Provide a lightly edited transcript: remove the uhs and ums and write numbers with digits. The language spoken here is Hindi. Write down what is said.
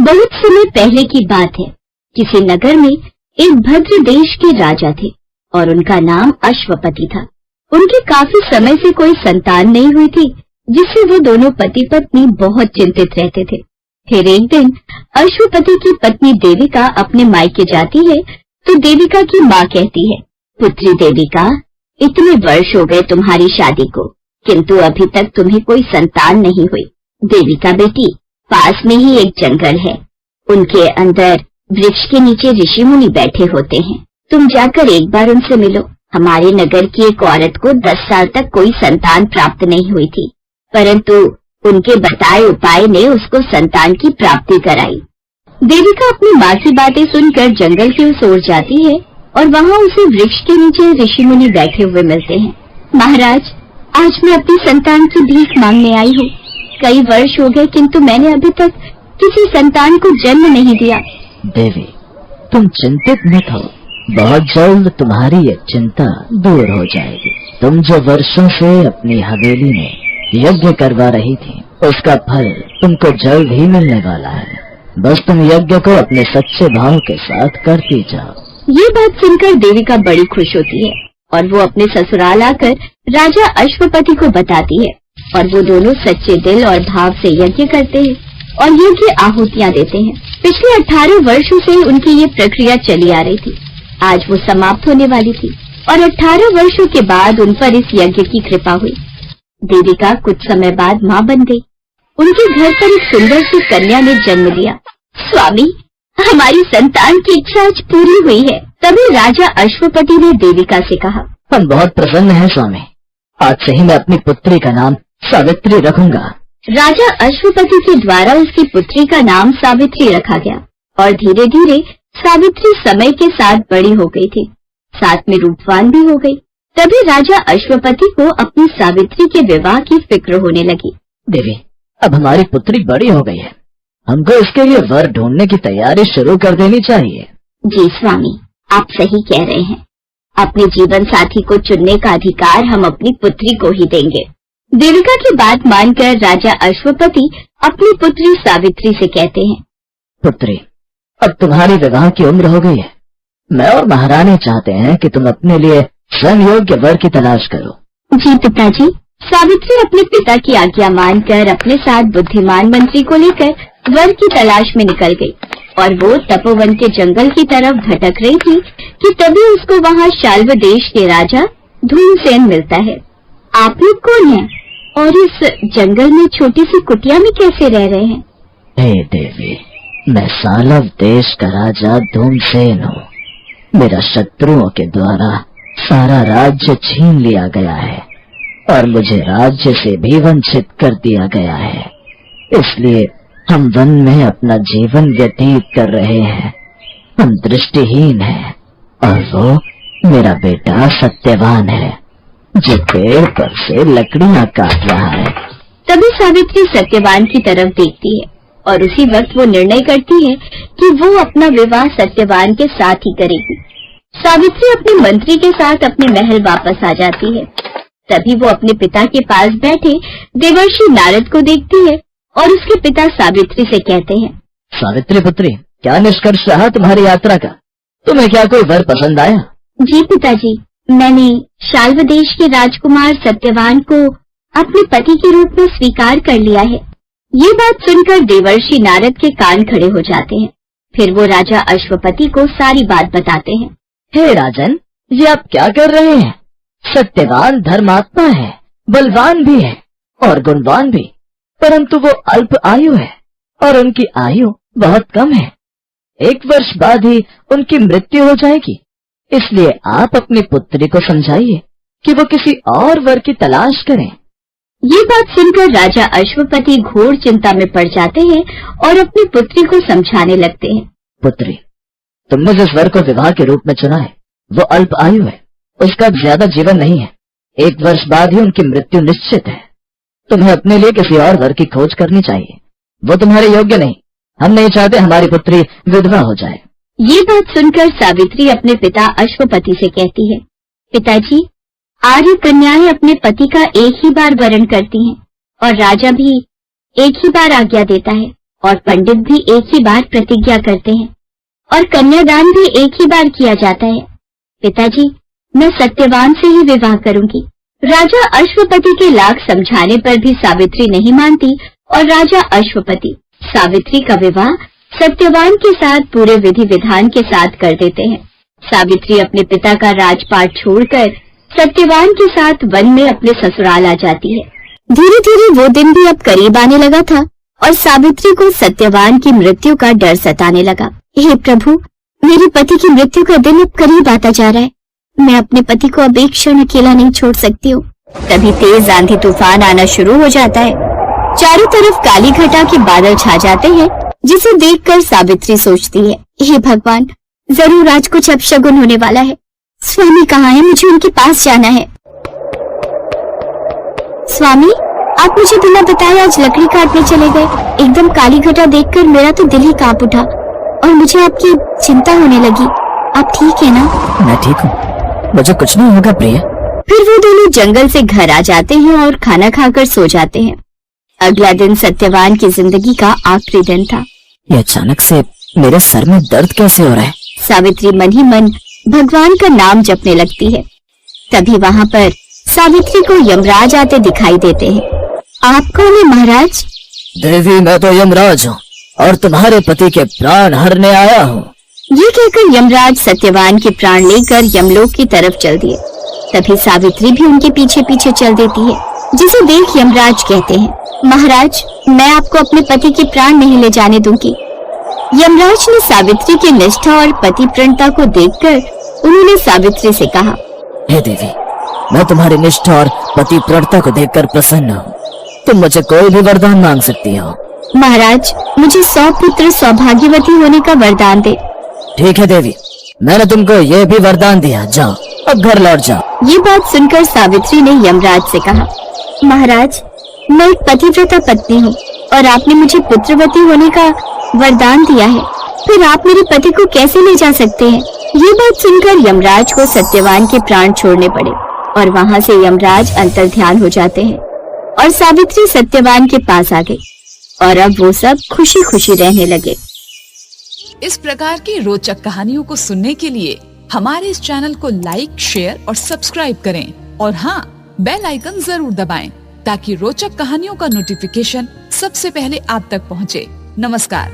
बहुत समय पहले की बात है। किसी नगर में एक भद्र देश के राजा थे और उनका नाम अश्वपति था। उनके काफी समय से कोई संतान नहीं हुई थी, जिससे वो दोनों पति पत्नी बहुत चिंतित रहते थे। फिर एक दिन अश्वपति की पत्नी देविका अपने मायके जाती है तो देविका की माँ कहती है, पुत्री देविका, इतने वर्ष हो गए तुम्हारी शादी को, किंतु अभी तक तुम्हें कोई संतान नहीं हुई। देविका बेटी, पास में ही एक जंगल है, उनके अंदर वृक्ष के नीचे ऋषि मुनि बैठे होते हैं, तुम जाकर एक बार उनसे मिलो। हमारे नगर की एक औरत को 10 साल तक कोई संतान प्राप्त नहीं हुई थी, परंतु उनके बताए उपाय ने उसको संतान की प्राप्ति कराई। देविका अपनी माँ की बातें सुनकर जंगल की ओर जाती है और वहाँ उसे वृक्ष के नीचे ऋषि मुनि बैठे हुए मिलते हैं। महाराज, आज मैं अपनी संतान की भीख मांगने आई हूँ। कई वर्ष हो गए किंतु मैंने अभी तक किसी संतान को जन्म नहीं दिया। देवी, तुम चिंतित मत हो, बहुत जल्द तुम्हारी ये चिंता दूर हो जाएगी। तुम जो वर्षों से अपनी हवेली में यज्ञ करवा रही थी, उसका फल तुमको जल्द ही मिलने वाला है। बस तुम यज्ञ को अपने सच्चे भाव के साथ करती जाओ। ये बात सुनकर देविका बड़ी खुश होती है और वो अपने ससुराल आकर राजा अश्वपति को बताती है और वो दोनों सच्चे दिल और भाव से यज्ञ करते हैं और यज्ञ आहुतियाँ देते हैं। पिछले 18 वर्षों से उनकी ये प्रक्रिया चली आ रही थी। आज वो समाप्त होने वाली थी और 18 वर्षों के बाद उन पर इस यज्ञ की कृपा हुई। देविका कुछ समय बाद माँ बन गई। उनके घर पर एक सुंदर सी कन्या ने जन्म लिया। स्वामी, हमारी संतान की इच्छा आज पूरी हुई है। तभी राजा अश्वपति ने देविका से कहा, हम बहुत प्रसन्न हैं स्वामी, आज से ही मैं अपनी पुत्री का नाम सावित्री रखूंगा। राजा अश्वपति के द्वारा उसकी पुत्री का नाम सावित्री रखा गया और धीरे धीरे सावित्री समय के साथ बड़ी हो गई थी, साथ में रूपवान भी हो गई। तभी राजा अश्वपति को अपनी सावित्री के विवाह की फिक्र होने लगी। देवी, अब हमारी पुत्री बड़ी हो गई है, हमको इसके लिए वर ढूंढने की तैयारी शुरू कर देनी चाहिए। जी स्वामी, आप सही कह रहे हैं। अपने जीवन साथी को चुनने का अधिकार हम अपनी पुत्री को ही देंगे। देविका की बात मानकर राजा अश्वपति अपनी पुत्री सावित्री से कहते हैं, पुत्री, अब तुम्हारी विवाह की उम्र हो गई है। मैं और महारानी चाहते हैं कि तुम अपने लिए स्वयं योग्य वर की तलाश करो। जी पिताजी। सावित्री अपने पिता की आज्ञा मानकर अपने साथ बुद्धिमान मंत्री को लेकर वर की तलाश में निकल गई और वो तपोवन के जंगल की तरफ भटक रही थी कि तभी उसको वहाँ शाल्व देश के राजा धूमसेन मिलता है। आप लोग कौन हैं और इस जंगल में छोटी सी कुटिया में कैसे रह रहे हैं? हे देवी, मैं शाल्व देश का राजा धूमसेन हूँ। मेरा शत्रुओं के द्वारा सारा राज्य छीन लिया गया है और मुझे राज्य से भी वंचित कर दिया गया है, इसलिए हम वन में अपना जीवन व्यतीत कर रहे हैं। हम दृष्टिहीन हैं और वो मेरा बेटा सत्यवान है, जो पेड़ पर से लकड़ियाँ काट रहा है। तभी सावित्री सत्यवान की तरफ देखती है और उसी वक्त वो निर्णय करती है कि वो अपना विवाह सत्यवान के साथ ही करेगी। सावित्री अपने मंत्री के साथ अपने महल वापस आ जाती है। तभी वो अपने पिता के पास बैठे देवर्षि नारद को देखती है और उसके पिता सावित्री से कहते हैं, सावित्री पुत्री, क्या निष्कर्ष रहा तुम्हारी यात्रा का? तुम्हें क्या कोई वर पसंद आया? जी पिताजी, मैंने शाल्व देश के राजकुमार सत्यवान को अपने पति के रूप में स्वीकार कर लिया है। ये बात सुनकर देवर्षि नारद के कान खड़े हो जाते हैं। फिर वो राजा अश्वपति को सारी बात बताते हैं। हे राजन, ये आप क्या कर रहे हैं? सत्यवान धर्मात्मा है, बलवान भी है और गुणवान भी, परंतु वो अल्प आयु है और उनकी आयु बहुत कम है। 1 वर्ष बाद ही उनकी मृत्यु हो जाएगी, इसलिए आप अपनी पुत्री को समझाइए कि वो किसी और वर की तलाश करें। ये बात सुनकर राजा अश्वपति घोर चिंता में पड़ जाते हैं और अपनी पुत्री को समझाने लगते हैं। पुत्री, तुमने जिस वर को विवाह के रूप में चुना है वो अल्प आयु है, उसका ज्यादा जीवन नहीं है। 1 वर्ष बाद ही उनकी मृत्यु निश्चित है। तुम्हें अपने लिए किसी और वर की खोज करनी चाहिए, वो तुम्हारे योग्य नहीं। हम नहीं चाहते हमारी पुत्री विधवा हो जाए। ये बात सुनकर सावित्री अपने पिता अश्वपति से कहती है, पिताजी, आर्य कन्याएं अपने पति का एक ही बार वरण करती हैं और राजा भी एक ही बार आज्ञा देता है और पंडित भी एक ही बार प्रतिज्ञा करते हैं और कन्यादान भी एक ही बार किया जाता है। पिताजी, मैं सत्यवान से ही विवाह करूंगी। राजा अश्वपति के लाख समझाने पर भी सावित्री नहीं मानती और राजा अश्वपति सावित्री का विवाह सत्यवान के साथ पूरे विधि विधान के साथ कर देते हैं। सावित्री अपने पिता का राजपाट छोड़कर सत्यवान के साथ वन में अपने ससुराल आ जाती है। धीरे धीरे वो दिन भी अब करीब आने लगा था और सावित्री को सत्यवान की मृत्यु का डर सताने लगा। हे प्रभु, मेरे पति की मृत्यु का दिन अब करीब आता जा रहा है। मैं अपने पति को अब एक क्षण अकेला नहीं छोड़ सकती हूँ। तभी तेज आंधी तूफान आना शुरू हो जाता है। चारों तरफ काली घटा के बादल छा जाते हैं, जिसे देखकर सावित्री सोचती है, हे भगवान, जरूर आज कुछ अपशगुन होने वाला है। स्वामी कहाँ है? मुझे उनके पास जाना है। स्वामी, आप मुझे बिना बताए आज लकड़ी काटने चले गए। एकदम काली घटा देखकर मेरा तो दिल ही कांप उठा और मुझे आपकी चिंता होने लगी। आप ठीक है ना? मैं ठीक हूँ, मुझे कुछ नहीं होगा प्रिय। फिर वो दोनों जंगल से घर आ जाते हैं और खाना खाकर सो जाते हैं। अगला दिन सत्यवान की जिंदगी का आखिरी दिन था। ये अचानक से मेरे सर में दर्द कैसे हो रहा है? सावित्री मन ही मन भगवान का नाम जपने लगती है। तभी वहाँ पर सावित्री को यमराज आते दिखाई देते हैं। आप कौन है महाराज? देवी, मैं तो यमराज हूँ और तुम्हारे पति के प्राण हरने आया हूँ। ये कहकर यमराज सत्यवान के प्राण लेकर यमलोक की तरफ चल दिए। तभी सावित्री भी उनके पीछे पीछे चल देती है, जिसे देख यमराज कहते हैं, महाराज, मैं आपको अपने पति के प्राण नहीं ले जाने दूंगी। यमराज ने सावित्री की निष्ठा और पति प्रणता को देखकर उन्होंने सावित्री से कहा, हे देवी, मैं तुम्हारी निष्ठा और पति प्रणता को देखकर प्रसन्न हूँ। तुम मुझे कोई भी वरदान मांग सकती हो। महाराज, मुझे 100 पुत्र सौभाग्यवती होने का वरदान दे। ठीक है देवी, मैंने तुमको ये भी वरदान दिया, जाओ अब घर लौट जाओ। ये बात सुनकर सावित्री ने यमराज से कहा, महाराज, मैं एक पतिव्रता पत्नी हूँ और आपने मुझे पुत्रवती होने का वरदान दिया है, फिर आप मेरे पति को कैसे ले जा सकते हैं? ये बात सुनकर यमराज को सत्यवान के प्राण छोड़ने पड़े और वहाँ से यमराज अंतर्ध्यान हो जाते हैं और सावित्री सत्यवान के पास आ गई और अब वो सब खुशी खुशी रहने लगे। इस प्रकार की रोचक कहानियों को सुनने के लिए हमारे इस चैनल को लाइक, शेयर और सब्सक्राइब करें और हाँ, बेल आइकन जरूर दबाएं ताकि रोचक कहानियों का नोटिफिकेशन सबसे पहले आप तक पहुँचे। नमस्कार।